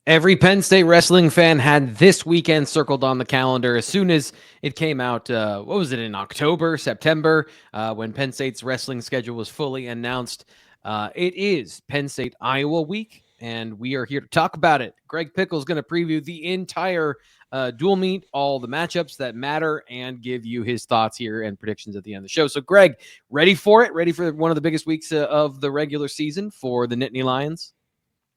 Every Penn State wrestling fan had this weekend circled on the calendar as soon as it came out. What was it, in October, September, when Penn State's wrestling schedule was fully announced? It is Penn State Iowa week, and we are here to talk about it. Greg Pickel is going to preview the entire dual meet, all the matchups that matter, and give you his thoughts here and predictions at the end of the show. So, Greg, ready for it? Ready for one of the biggest weeks of the regular season for the Nittany Lions?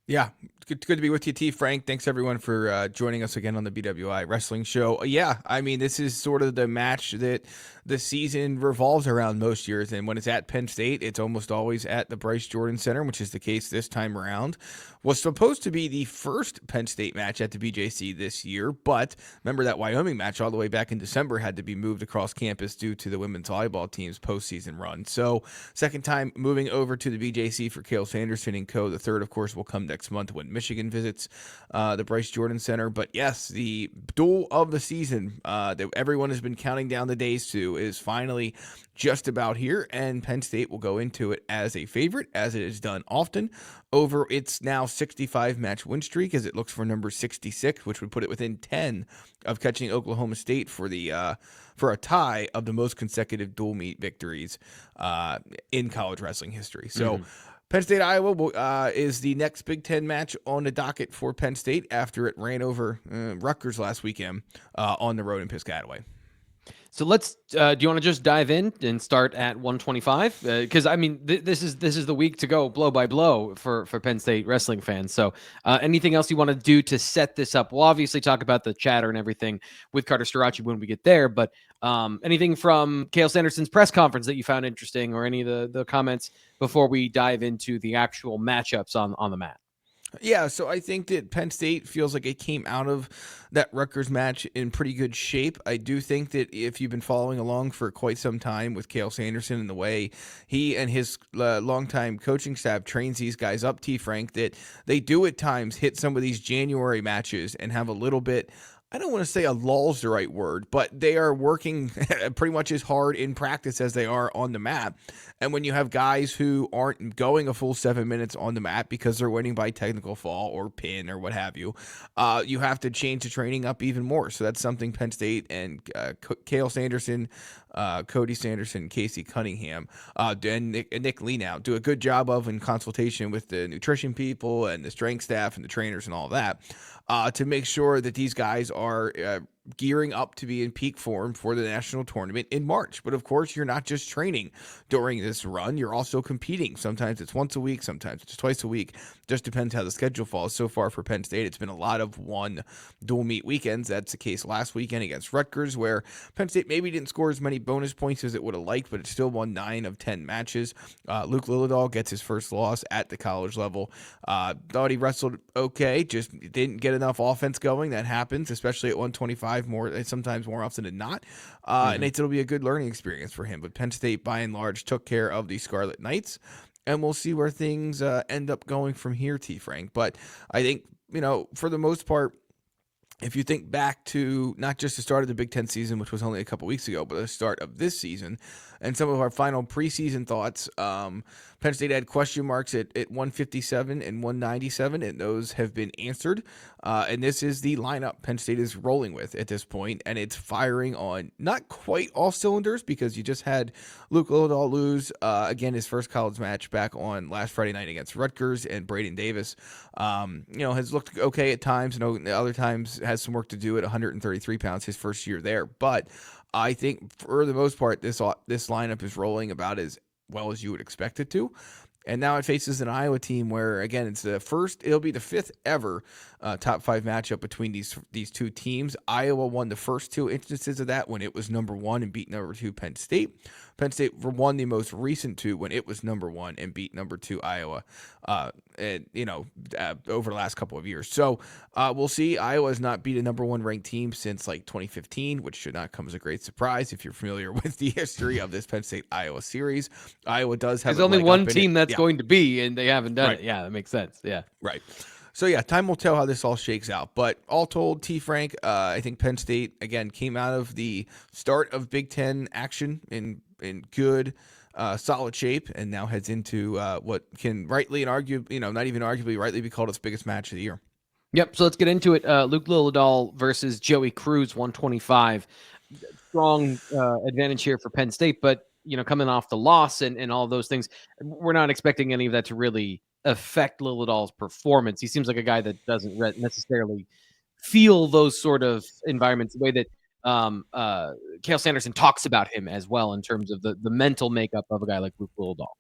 Yeah, good to be with you, T. Frank. Thanks, everyone, for joining us again on the BWI Wrestling Show. Yeah, I mean, this is sort of the match that the season revolves around most years. And when it's at Penn State, it's almost always at the Bryce Jordan Center, which is the case this time around. Was supposed to be the first Penn State match at the BJC this year, but remember that Wyoming match all the way back in December had to be moved across campus due to the women's volleyball team's postseason run. So, second time moving over to the BJC for Cale Sanderson and co. The third, of course, will come next month when Michigan visits the Bryce Jordan Center. But yes, the duel of the season that everyone has been counting down the days to is finally just about here, and Penn State will go into it as a favorite, as it is done often, over its now 65-match win streak, as it looks for number 66, which would put it within 10 of catching Oklahoma State for a tie of the most consecutive dual meet victories in college wrestling history. So Penn State, Iowa is the next Big Ten match on the docket for Penn State after it ran over Rutgers last weekend on the road in Piscataway. So let's. Do you want to just dive in and start at 125? Because I mean, this is the week to go blow by blow for Penn State wrestling fans. So anything else you want to do to set this up? We'll obviously talk about the chatter and everything with Carter Starachi when we get there. But anything from Cale Sanderson's press conference that you found interesting, or any of the comments before we dive into the actual matchups on the mat? Yeah, so I think that Penn State feels like it came out of that Rutgers match in pretty good shape. I do think that if you've been following along for quite some time with Cale Sanderson and the way he and his longtime coaching staff trains these guys up, T. Frank, that they do at times hit some of these January matches and have a little bit, I don't want to say a lull's the right word, but they are working pretty much as hard in practice as they are on the mat. And when you have guys who aren't going a full 7 minutes on the mat because they're winning by technical fall or pin or what have you, you have to change the training up even more. So that's something Penn State and Cale Sanderson, Cody Sanderson, Casey Cunningham, and Nick Lee now do a good job of, in consultation with the nutrition people and the strength staff and the trainers and all that, to make sure that these guys are gearing up to be in peak form for the national tournament in March. But of course, you're not just training during this run, you're also competing. Sometimes it's once a week, sometimes it's twice a week. Just depends how the schedule falls. So far for Penn State, it's been a lot of one dual meet weekends. That's the case last weekend against Rutgers, where Penn State maybe didn't score as many bonus points as it would have liked, but it still won 9 of 10 matches. Luke Lillidahl gets his first loss at the college level. Thought he wrestled okay, just didn't get enough offense going. That happens, especially at 125, sometimes more often than not. And it'll be a good learning experience for him. But Penn State, by and large, took care of the Scarlet Knights, and we'll see where things end up going from here, T. Frank. But I think, for the most part, if you think back to not just the start of the Big Ten season, which was only a couple weeks ago, but the start of this season and some of our final preseason thoughts, Penn State had question marks at 157 and 197, and those have been answered. And this is the lineup Penn State is rolling with at this point, and it's firing on not quite all cylinders, because you just had Luke Lillidahl lose, again, his first college match back on last Friday night against Rutgers, and Braden Davis, has looked okay at times, and other times has some work to do at 133 pounds his first year there. But I think for the most part, this lineup is rolling about as well as you would expect it to. And now it faces an Iowa team where, again, it'll be the fifth ever top 5 matchup between these two teams. Iowa won the first 2 instances of that when it was number 1 and beat number 2 Penn State. Penn State won the most recent 2 when it was number 1 and beat number 2 Iowa, over the last couple of years. So we'll see. Iowa has not beat a number 1 ranked team since like 2015, which should not come as a great surprise if you're familiar with the history of this Penn State-Iowa series. Iowa does have. There's only one team that's going to be, and they haven't done it. Yeah, that makes sense. Yeah. Right. So, yeah, time will tell how this all shakes out. But all told, T. Frank, I think Penn State, again, came out of the start of Big Ten action in good, solid shape, and now heads into what can rightly and not even arguably rightly be called its biggest match of the year. Yep. So let's get into it. Luke Lillidahl versus Joey Cruz, 125. Strong advantage here for Penn State, but coming off the loss and all those things, we're not expecting any of that to really affect Lillidahl's performance. He seems like a guy that doesn't necessarily feel those sort of environments the way that Cale Sanderson talks about him as well in terms of the mental makeup of a guy like Luke Lillidahl.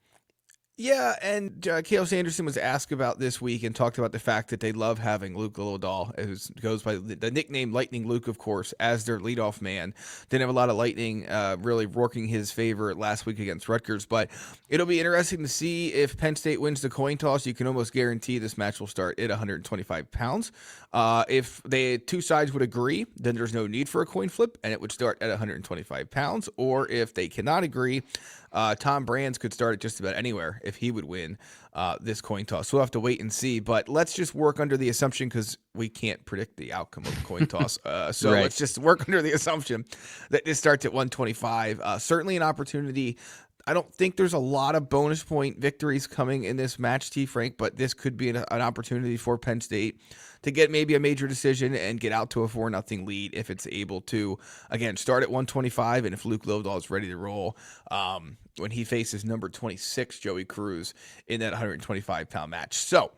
Yeah, and Cale Sanderson was asked about this week and talked about the fact that they love having Luke Lillidahl, who goes by the nickname Lightning Luke, of course, as their leadoff man. Didn't have a lot of lightning really working his favor last week against Rutgers, but it'll be interesting to see if Penn State wins the coin toss. You can almost guarantee this match will start at 125 pounds. If the two sides would agree, then there's no need for a coin flip, and it would start at 125 pounds. Or if they cannot agree, Tom Brands could start at just about anywhere if he would win this coin toss. So we'll have to wait and see. But let's just work under the assumption, because we can't predict the outcome of the coin toss. So Right. Let's just work under the assumption that this starts at 125. Certainly an opportunity. I don't think there's a lot of bonus point victories coming in this match, T. Frank, but this could be an opportunity for Penn State to get maybe a major decision and get out to a 4-0 lead if it's able to, again, start at 125. And if Luke Lillidahl is ready to roll when he faces number 26, Joey Cruz, in that 125-pound match. So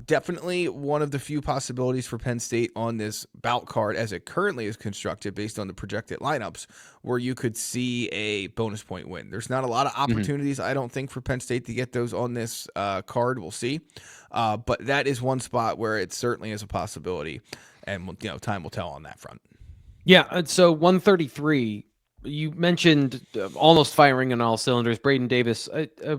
definitely one of the few possibilities for Penn State on this bout card as it currently is constructed based on the projected lineups where you could see a bonus point win. There's not a lot of opportunities, I don't think, for Penn State to get those on this card. We'll see. But that is one spot where it certainly is a possibility. And, time will tell on that front. Yeah. So 133. You mentioned almost firing on all cylinders. Braden Davis,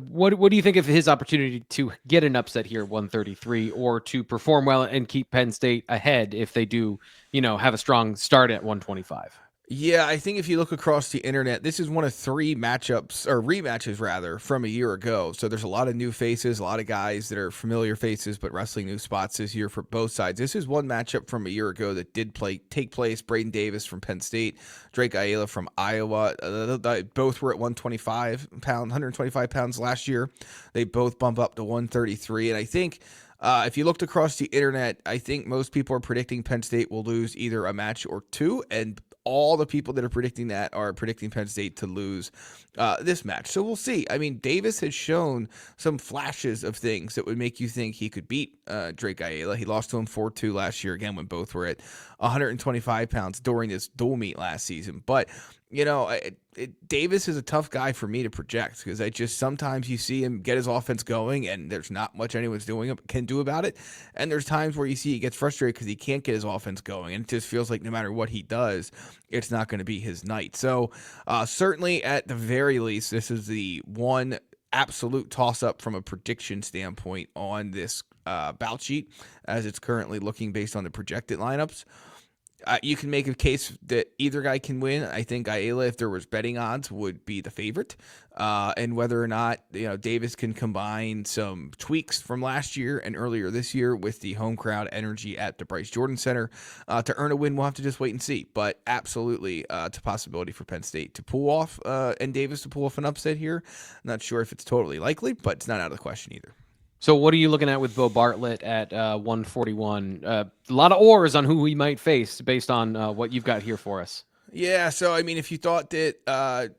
what do you think of his opportunity to get an upset here at 133 or to perform well and keep Penn State ahead if they do, have a strong start at 125? Yeah, I think if you look across the internet, this is one of 3 matchups, or rematches rather, from a year ago. So there's a lot of new faces, a lot of guys that are familiar faces, but wrestling new spots this year for both sides. This is one matchup from a year ago that did take place. Braden Davis from Penn State, Drake Ayala from Iowa. Both were at 125 pounds last year. They both bump up to 133. And I think if you looked across the internet, I think most people are predicting Penn State will lose either a match or 2, and all the people that are predicting that are predicting Penn State to lose this match. So we'll see. I mean, Davis has shown some flashes of things that would make you think he could beat Drake Ayala. He lost to him 4-2 last year, again, when both were at 125 pounds during this dual meet last season. But, Davis is a tough guy for me to project because sometimes you see him get his offense going and there's not much anyone's can do about it. And there's times where you see he gets frustrated because he can't get his offense going. And it just feels like no matter what he does, it's not going to be his night. So certainly at the very least, this is the one absolute toss-up from a prediction standpoint on this bout sheet as it's currently looking based on the projected lineups. You can make a case that either guy can win. I think Ayala, if there was betting odds, would be the favorite. And whether or not Davis can combine some tweaks from last year and earlier this year with the home crowd energy at the Bryce Jordan Center to earn a win, we'll have to just wait and see. But absolutely, it's a possibility for Penn State to pull off and Davis to pull off an upset here. Not sure if it's totally likely, but it's not out of the question either. So what are you looking at with Bo Bartlett at 141? A lot of oars on who we might face based on what you've got here for us. Yeah, so I mean, if you thought that the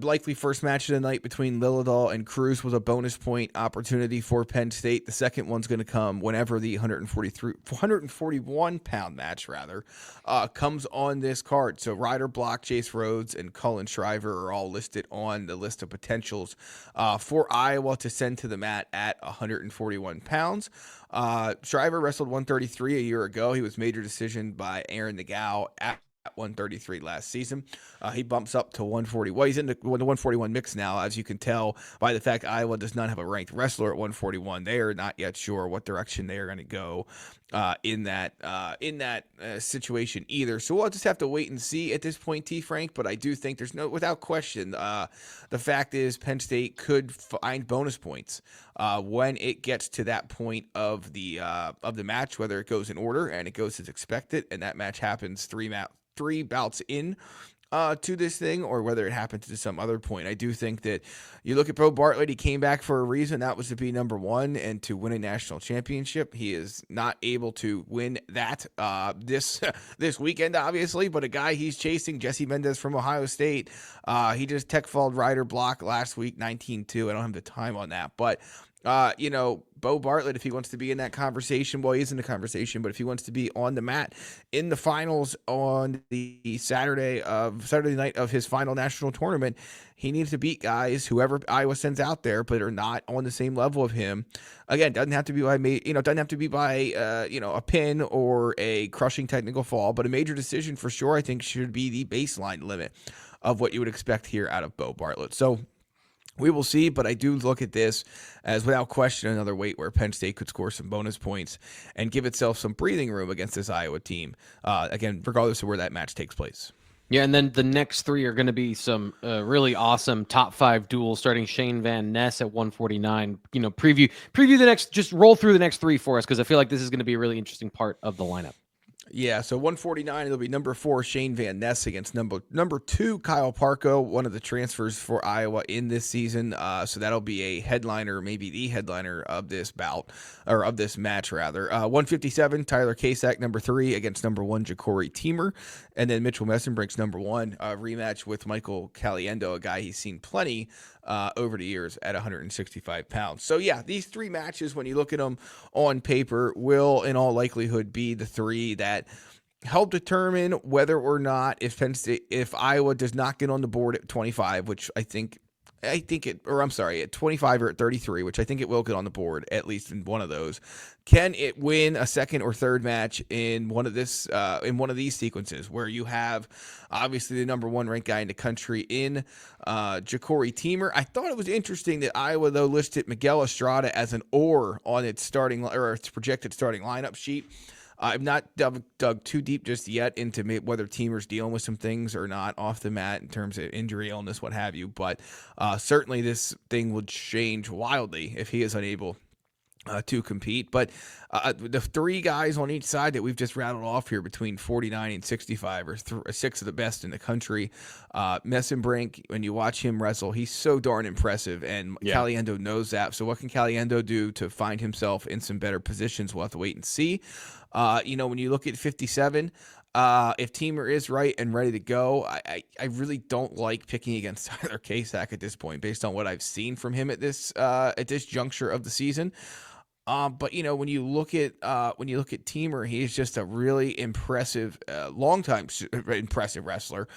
likely first match of the night between Lillidahl and Cruz was a bonus point opportunity for Penn State, the second one's going to come whenever the 141-pound match comes on this card. So Ryder Block, Jace Rhodes, and Cullen Shriver are all listed on the list of potentials for Iowa to send to the mat at 141 pounds. Shriver wrestled 133 a year ago. He was major decision by Aaron Nagao at 133 last season. He bumps up to 140. Well, he's in the 141 mix now, as you can tell by the fact Iowa does not have a ranked wrestler at 141. They are not yet sure what direction they are going to go in that situation either. So we'll just have to wait and see at this point, T. Frank. But I do think without question, the fact is Penn State could find bonus points when it gets to that point of the match, whether it goes in order and it goes as expected, and that match happens three bouts in. to this thing, or whether it happens to some other point. I do think that you look at Bo Bartlett, he came back for a reason. That was to be number one and to win a national championship. He is not able to win that this this weekend, obviously, but a guy he's chasing, Jesse Mendez from Ohio State, he just tech-falled Ryder block last week, 19-2. I don't have the time on that, but Bo Bartlett, if he wants to be in that conversation, well, he is in the conversation, but if he wants to be on the mat in the finals on the Saturday night of his final national tournament, he needs to beat guys, whoever Iowa sends out there, but are not on the same level of him. Again, doesn't have to be by a pin or a crushing technical fall, but a major decision for sure, I think, should be the baseline limit of what you would expect here out of Bo Bartlett. So we will see, but I do look at this as, without question, another weight where Penn State could score some bonus points and give itself some breathing room against this Iowa team, again, regardless of where that match takes place. Yeah, and then the next three are going to be some really awesome top 5 duels, starting Shane Van Ness at 149. Preview the next, just roll through the next three for us, because I feel like this is going to be a really interesting part of the lineup. Yeah, so 149, it'll be number 4, Shane Van Ness against number 2, Kyle Parko, one of the transfers for Iowa in this season. So that'll be a headliner, maybe the headliner of this bout, or of this match, rather. 157, Tyler Kasak, number 3, against number 1, Ja'Cory Teamer. And then Mitchell Messenbrink's number 1, rematch with Michael Caliendo, a guy he's seen plenty over the years at 165 pounds. So yeah, these three matches, when you look at them on paper, will in all likelihood be the three that help determine whether or not, if Iowa does not get on the board at 25, which at 25 or at 33, which I think it will get on the board, at least in one of those. Can it win a second or third match in one of these sequences where you have obviously the number 1 ranked guy in the country in Ja'Cory Teamer? I thought it was interesting that Iowa, though, listed Miguel Estrada as an or on its projected starting lineup sheet. I've not dug too deep just yet into whether Teamer's dealing with some things or not off the mat in terms of injury, illness, what have you. But certainly this thing would change wildly if he is unable to compete. But the three guys on each side that we've just rattled off here between 49 and 65 are 6 of the best in the country. Messenbrink, when you watch him wrestle, he's so darn impressive, and Caliendo knows that. So what can Caliendo do to find himself in some better positions? We'll have to wait and see. When you look at 57, if Teamer is right and ready to go, I really don't like picking against Tyler Kasak at this point, based on what I've seen from him at this juncture of the season. But when you look at Teamer, he's just a really impressive, impressive wrestler.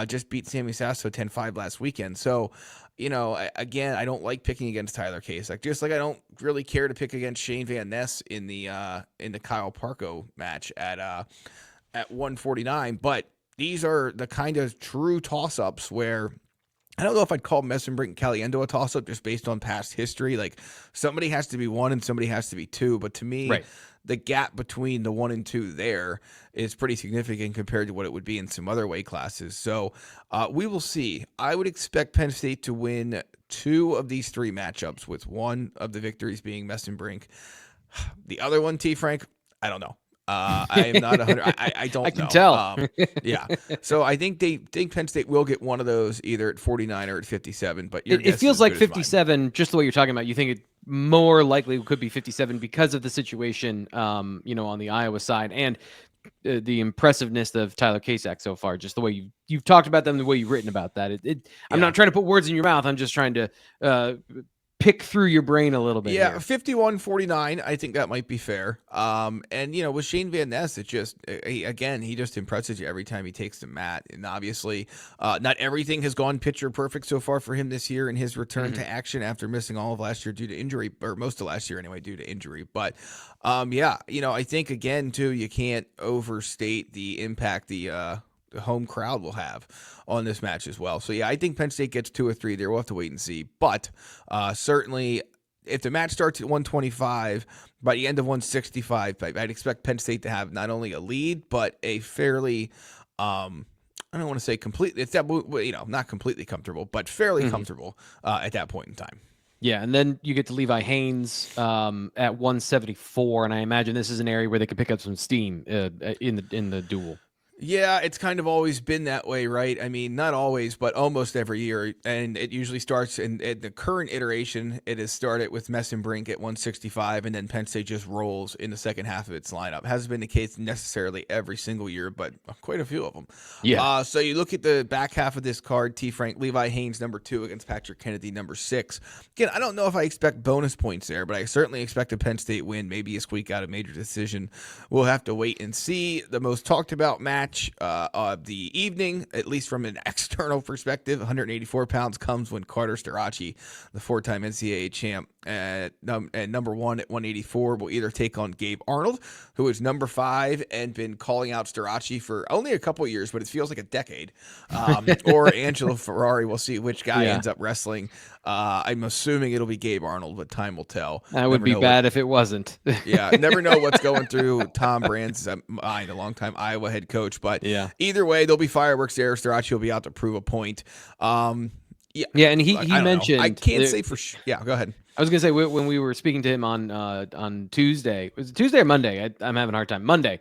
Just beat Sammy Sasso 10-5 last weekend. So, again, I don't like picking against Tyler Kasak. Just like I don't really care to pick against Shane Van Ness in the Kyle Parko match at 149. But these are the kind of true toss-ups where I don't know if I'd call Messenbrink and Caliendo a toss-up just based on past history. Like, somebody has to be 1 and somebody has to be 2. But to me, the gap between the 1 and 2 there is pretty significant compared to what it would be in some other weight classes. So we will see. I would expect Penn State to win 2 of these 3 matchups, with one of the victories being Messenbrink. The other one, T. Frank, I don't know. I am not 100. I don't know. I can tell. Yeah. So I think Penn State will get one of those either at 49 or at 57. But it feels like 57, just the way you're talking about. You think it more likely could be 57 because of the situation, on the Iowa side, and the impressiveness of Tyler Kasak so far. Just the way you've talked about them, the way you've written about that. I'm not trying to put words in your mouth. I'm just trying to pick through your brain a little bit. Yeah, 51-49, I think that might be fair. And with Shane Van Ness, it just he just impresses you every time he takes the mat. And obviously, not everything has gone picture perfect so far for him this year in his return to action after missing all of last year due to injury, or most of last year anyway, due to injury. But I think again too, you can't overstate the impact the home crowd will have on this match as well. So yeah, I think Penn State gets 2 or 3 there. We'll have to wait and see. But certainly, if the match starts at 125, by the end of 165, I'd expect Penn State to have not only a lead, but a fairly, I don't want to say completely, it's that, not completely comfortable, but fairly comfortable at that point in time. Yeah, and then you get to Levi Haynes at 174, and I imagine this is an area where they could pick up some steam in the duel. Yeah, it's kind of always been that way, right? I mean, not always, but almost every year. And it usually starts in the current iteration. It has started with Mess and Brink at 165, and then Penn State just rolls in the second half of its lineup. Hasn't been the case necessarily every single year, but quite a few of them. Yeah. So you look at the back half of this card: T. Frank, Levi Haynes, number 2 against Patrick Kennedy, number 6. Again, I don't know if I expect bonus points there, but I certainly expect a Penn State win, maybe a squeak out a major decision. We'll have to wait and see. The most talked about match of the evening, at least from an external perspective, 184 pounds, comes when Carter Starachi, the 4-time NCAA champ, and number 1 at 184, will either take on Gabe Arnold, who is number 5 and been calling out Starachi for only a couple years, but it feels like a decade, or Angelo Ferrari. We'll see which guy ends up wrestling. I'm assuming it'll be Gabe Arnold, but time will tell. That would be bad if it wasn't. Yeah, never know what's going through Tom Brand's mind, a longtime Iowa head coach. But either way, there'll be fireworks there. Starachi will be out to prove a point. And he mentioned, I can't say for sure. Yeah, go ahead. I was gonna say when we were speaking to him on Tuesday, was it Tuesday or Monday? I'm having a hard time. Monday.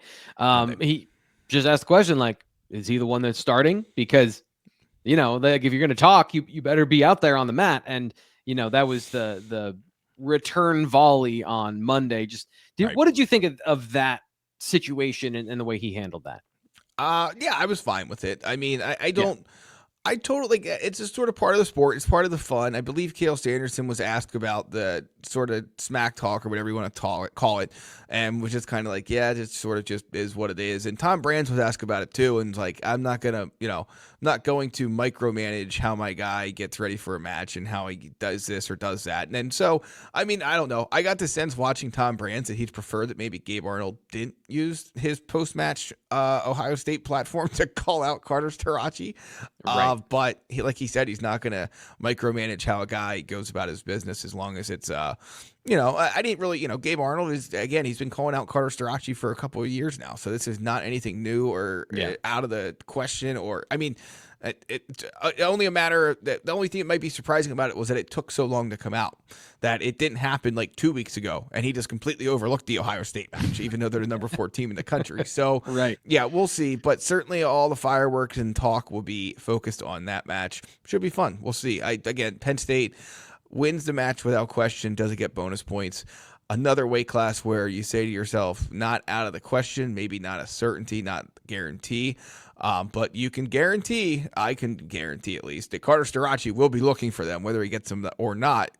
He just asked the question, like, is he the one that's starting? Because like, if you're gonna talk, you better be out there on the mat. And that was the return volley on Monday. What did you think of that situation and the way he handled that? I was fine with it. I mean, I totally get it's just sort of part of the sport. It's part of the fun. I believe Cael Sanderson was asked about the sort of smack talk or whatever you want to call it, and was just kind of like, yeah, it sort of just is what it is. And Tom Brands was asked about it too, and was like, I'm not going to micromanage how my guy gets ready for a match and how he does this or does that. And then so, I mean, I don't know. I got the sense watching Tom Brands that he'd prefer that maybe Gabe Arnold didn't use his post-match Ohio State platform to call out Carter Starachi. Right. But like he said, he's not going to micromanage how a guy goes about his business as long as it's, I didn't really, Gabe Arnold is, again, he's been calling out Carter Starachi for a couple of years now. So this is not anything new or out of the question it's only a matter that the only thing that might be surprising about it was that it took so long to come out, that it didn't happen like 2 weeks ago, and he just completely overlooked the Ohio State match, even though they're the number 4 team in the country. So, yeah, we'll see. But certainly all the fireworks and talk will be focused on that match. Should be fun. We'll see. Again, Penn State wins the match without question, doesn't get bonus points. Another weight class where you say to yourself, not out of the question, maybe not a certainty, not guarantee. But you can guarantee, I can guarantee at least, that Carter Starachi will be looking for them, whether he gets them or not.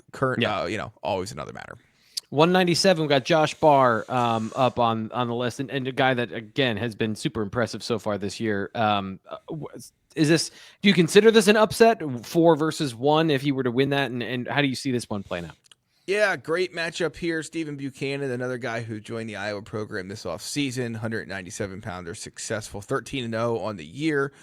Always another matter. 197, we got Josh Barr up on the list, and a guy that, again, has been super impressive so far this year. Do you consider this an upset, 4 versus 1, if he were to win that? And how do you see this one playing out? Yeah, great matchup here. Stephen Buchanan, another guy who joined the Iowa program this offseason, 197-pounder, successful, 13-0 on the year,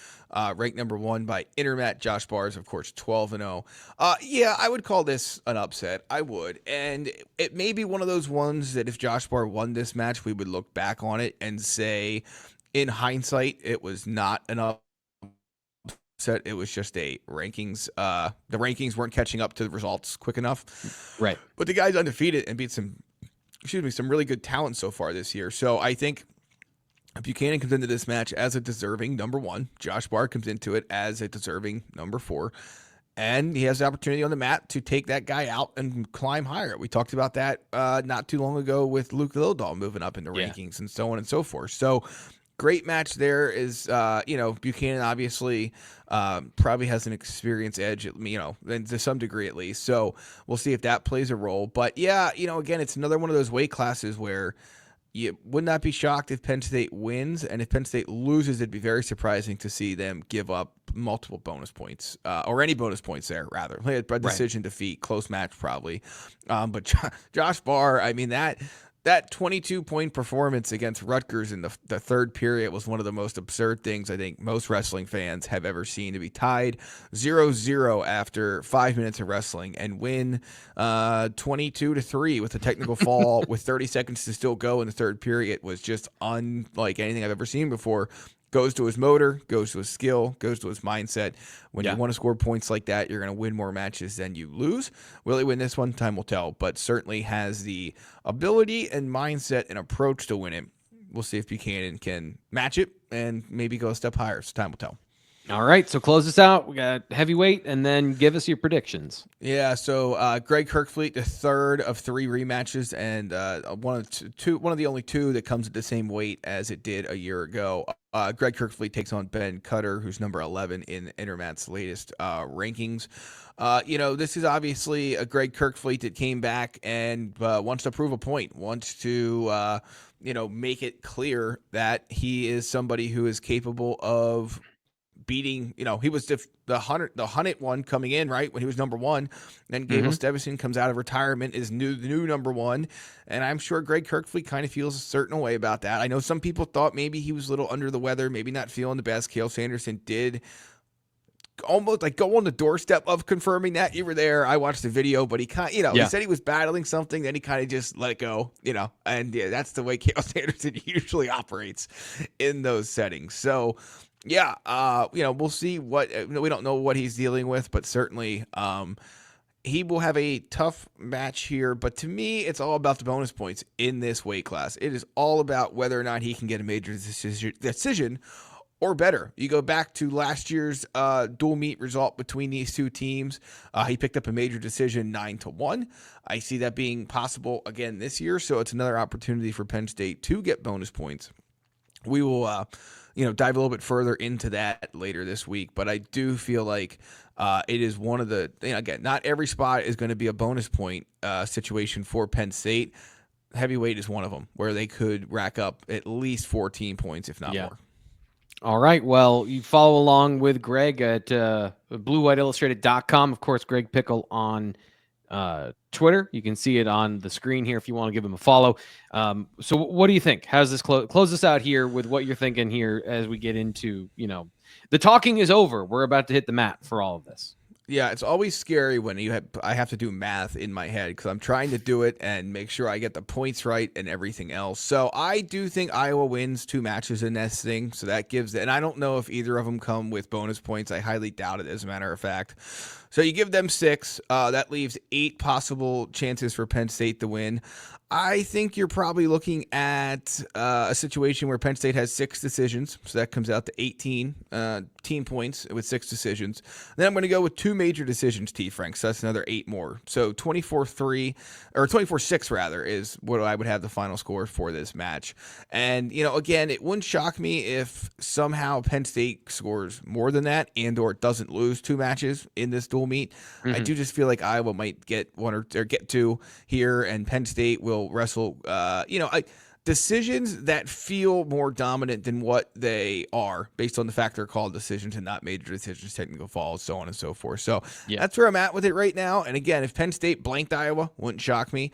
ranked number 1 by Intermat. Josh Barr is, of course, 12-0. I would call this an upset. I would. And it may be one of those ones that if Josh Barr won this match, we would look back on it and say, in hindsight, it was not an upset. It was just a rankings. The rankings weren't catching up to the results quick enough. Right. But the guy's undefeated and beat some really good talent so far this year. So I think Buchanan comes into this match as a deserving number 1. Josh Barr comes into it as a deserving number 4. And he has the opportunity on the mat to take that guy out and climb higher. We talked about that not too long ago with Luke Lildahl moving up in the rankings and so on and so forth. So great match there is, Buchanan obviously probably has an experience edge, to some degree at least. So we'll see if that plays a role. But again, it's another one of those weight classes where you would not be shocked if Penn State wins. And if Penn State loses, it'd be very surprising to see them give up multiple bonus points or any bonus points there, rather. A decision defeat, close match probably. But Josh Barr, I mean, that 22-point performance against Rutgers in the third period was one of the most absurd things I think most wrestling fans have ever seen. To be tied 0-0 after 5 minutes of wrestling and win 22-3 with a technical fall with 30 seconds to still go in the third period was just unlike anything I've ever seen before. Goes to his motor, goes to his skill, goes to his mindset. When you want to score points like that, you're going to win more matches than you lose. Will he win this one? Time will tell, but certainly has the ability and mindset and approach to win it. we'll see if Buchanan can match it and maybe go a step higher. So time will tell. All right, so close this out. We got heavyweight, and then give us your predictions. Yeah, so Greg Kirkfleet, the third of 3 rematches, and one of the only 2 that comes at the same weight as it did a year ago. Greg Kirkfleet takes on Ben Cutter, who's number 11 in Intermat's latest rankings. This is obviously a Greg Kirkfleet that came back and wants to prove a point, wants to make it clear that he is somebody who is capable of beating, he was the Hunnit one coming in, right, when he was number 1. Then Gable Stevenson comes out of retirement, is the new number 1, and I'm sure Greg Kirkfleet kind of feels a certain way about that. I know some people thought maybe he was a little under the weather, maybe not feeling the best. Cael Sanderson did almost like go on the doorstep of confirming that. You were there. I watched the video, but he kind he said he was battling something, then he kind of just let it go, and that's the way Cael Sanderson usually operates in those settings. So yeah, we'll see what we don't know what he's dealing with, but certainly he will have a tough match here. But to me, it's all about the bonus points in this weight class. It is all about whether or not he can get a major decision or better. You go back to last year's dual meet result between these 2 teams. He picked up a major decision 9-1. I see that being possible again this year, so it's another opportunity for Penn State to get bonus points. We will dive a little bit further into that later this week, but I do feel like it is one of the, again, not every spot is going to be a bonus point situation for Penn State. Heavyweight is one of them where they could rack up at least 14 points, if not more. All right. Well, you follow along with Greg at bluewhiteillustrated.com. Of course, Greg Pickel on Twitter. You can see it on the screen here if you want to give him a follow. So what do you think? How's this close this out here with what you're thinking here as we get into, the talking is over. We're about to hit the mat for all of this. Yeah, it's always scary when I have to do math in my head because I'm trying to do it and make sure I get the points right and everything else. So I do think Iowa wins 2 matches in this thing. So that gives it, and I don't know if either of them come with bonus points. I highly doubt it, as a matter of fact. So you give them 6. That leaves 8 possible chances for Penn State to win. I think you're probably looking at a situation where Penn State has 6 decisions. So that comes out to 18 team points with 6 decisions. Then I'm going to go with 2 major decisions, T. Frank. So that's another 8 more. So 24-3 or 24-6 rather is what I would have the final score for this match. And, again, it wouldn't shock me if somehow Penn State scores more than that and or doesn't lose 2 matches in this dual meet. I do just feel like Iowa might get 1 or get 2 here, and Penn State will wrestle, decisions that feel more dominant than what they are based on the fact they're called decisions and not major decisions, technical fouls, so on and so forth. So that's where I'm at with it right now. And again, if Penn State blanked Iowa, wouldn't shock me.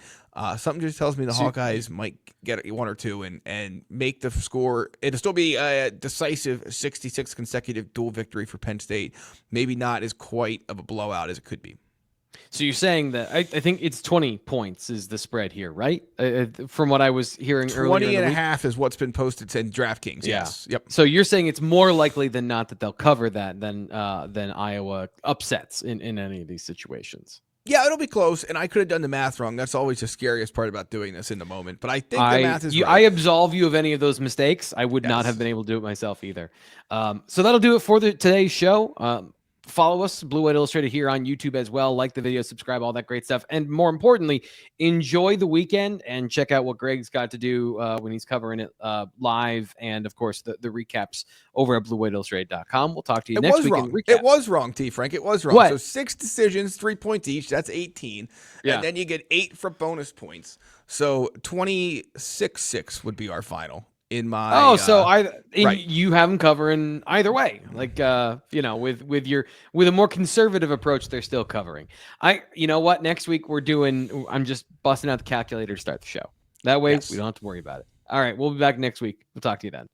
Something just tells me the Hawkeyes might get 1 or 2 and make the score. It'll still be a decisive 66 consecutive dual victory for Penn State. Maybe not as quite of a blowout as it could be. So you're saying that I think it's 20 points is the spread here, right? From what I was hearing earlier. 20 and a half is what's been posted in DraftKings. Yeah. Yes. Yep. So you're saying it's more likely than not that they'll cover that than Iowa upsets in any of these situations. Yeah, it'll be close, and I could have done the math wrong. That's always the scariest part about doing this in the moment. But I think the math is right. I absolve you of any of those mistakes. I would not have been able to do it myself either. So that'll do it for today's show. Follow us, Blue White Illustrated, here on YouTube as well. Like the video, subscribe, all that great stuff. And more importantly, enjoy the weekend and check out what Greg's got to do when he's covering it live. And, of course, the recaps over at bluewhiteillustrated.com. We'll talk to you next week. It was wrong, T. Frank. It was wrong. What? So 6 decisions, 3 points each. That's 18. Yeah. And then you get 8 for bonus points. So 26-6 would be our final. In my you have them covering either way, like with a more conservative approach, they're still covering. Next week I'm just busting out the calculator to start the show. That way we don't have to worry about it. All right, we'll be back next week. We'll talk to you then.